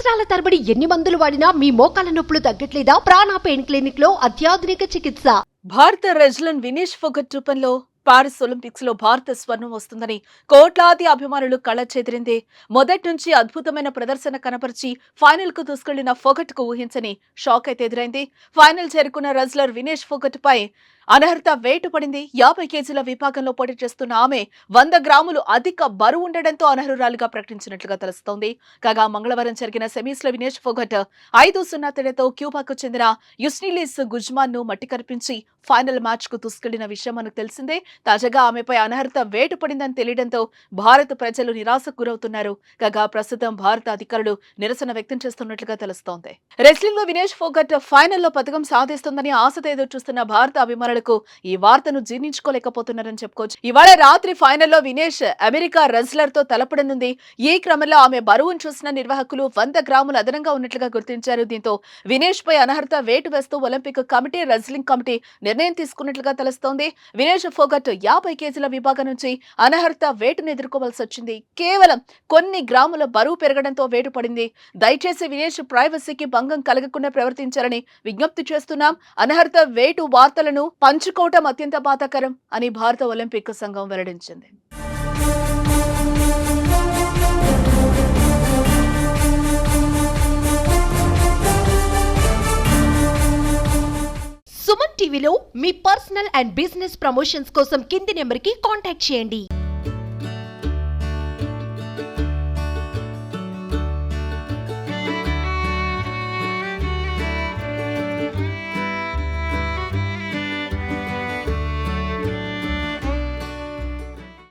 సంవత్సరాల తరబడి ఎన్ని మందులు వాడినా మీ మోకాల నొప్పులు తగ్గట్లేదా? ప్రాణ పెయిన్ క్లినిక్ లో అత్యాధునిక చికిత్స. భారత రెజ్లర్ వినేష్ ఫోగట్ రూపంలో పారిస్ ఒలింపిక్స్ లో భారత స్వర్ణం వస్తుందని కోట్లాది అభిమానులు కళ చెదిరింది. మొదటి నుంచి అద్భుతమైన ప్రదర్శన కనపరిచి ఫైనల్ కు దూసుకెళ్లిన ఫోగట్ కు ఊహించని షాక్ అయితే ఎదురైంది. ఫైనల్ చేరుకున్న రెజ్లర్ వినేష్ ఫోగట్ పై అనర్హత వేటు పడింది. 50 కేజీల విభాగంలో పోటీ చేస్తున్న ఆమె 100 గ్రాములు అధిక బరువు ఉండడంతో అనర్హురాలుగా ప్రకటించినట్లుగా తెలుస్తోంది. కాగా మంగళవారం జరిగిన సెమీస్ లో వినేష్ ఫోగట్ 5-0 తేడాతో క్యూబాకు చెందిన యుస్నిలిస్ గుజ్మాన్ ను మట్టి కనిపించి ఫైనల్ మ్యాచ్ కు దూసుకెళ్లిన విషయం మనకు తెలిసిందే. తాజాగా ఆమెపై అనర్హత వేటు పడిందని తెలియడంతో భారత ప్రజలు నిరాశకు గురవుతున్నారు. కాగా ప్రస్తుతం భారత అధికారులు నిరసన వ్యక్తం చేస్తున్నట్లుగా తెలుస్తోంది. రెస్లింగ్ లో వినేష్ ఫోగట్ ఫైనల్లో పతకం సాధిస్తుందని ఆశతో ఎదురు చూస్తున్న భారత అభిమానులకు ఈ వార్తను జీర్ణించుకోలేకపోతున్నారని చెప్పుకోవచ్చు. ఇవాళ రాత్రి ఫైనల్లో వినేష్ అమెరికా రెజ్లర్ తో తలపడనుంది. ఈ క్రమంలో ఆమె బరువును చూసిన నిర్వాహకులు 100 గ్రాములు అదనంగా ఉన్నట్లుగా గుర్తించారు. దీంతో వినేష్ పై అనర్హత వేటు వేస్తూ ఒలింపిక్ కమిటీ, రెజ్లింగ్ కమిటీ నిర్ణయం తీసుకున్నట్లుగా తెలుస్తోంది. వినేష్ ఫోగట్ 50 కేజీల విభాగం నుంచి అనర్హత వేటును ఎదుర్కోవాల్సి వచ్చింది. కేవలం కొన్ని గ్రాముల బరువు పెరగడంతో వేటు పడింది. దయచేసి వినేష్ ప్రైవసీకి భంగం కలగకుండా ప్రవర్తించాలని విజ్ఞప్తి చేస్తున్నాం. అనర్హత వేటు వార్తలను పంచుకోవటం అత్యంత బాధాకరం అని భారత ఒలింపిక్ సంఘం వెల్లడించింది. సుమన్ టీవీలో మీ పర్సనల్ అండ్ బిజినెస్ ప్రమోషన్స్ కోసం కింది నెంబర్ కి కాంటాక్ట్ చేయండి.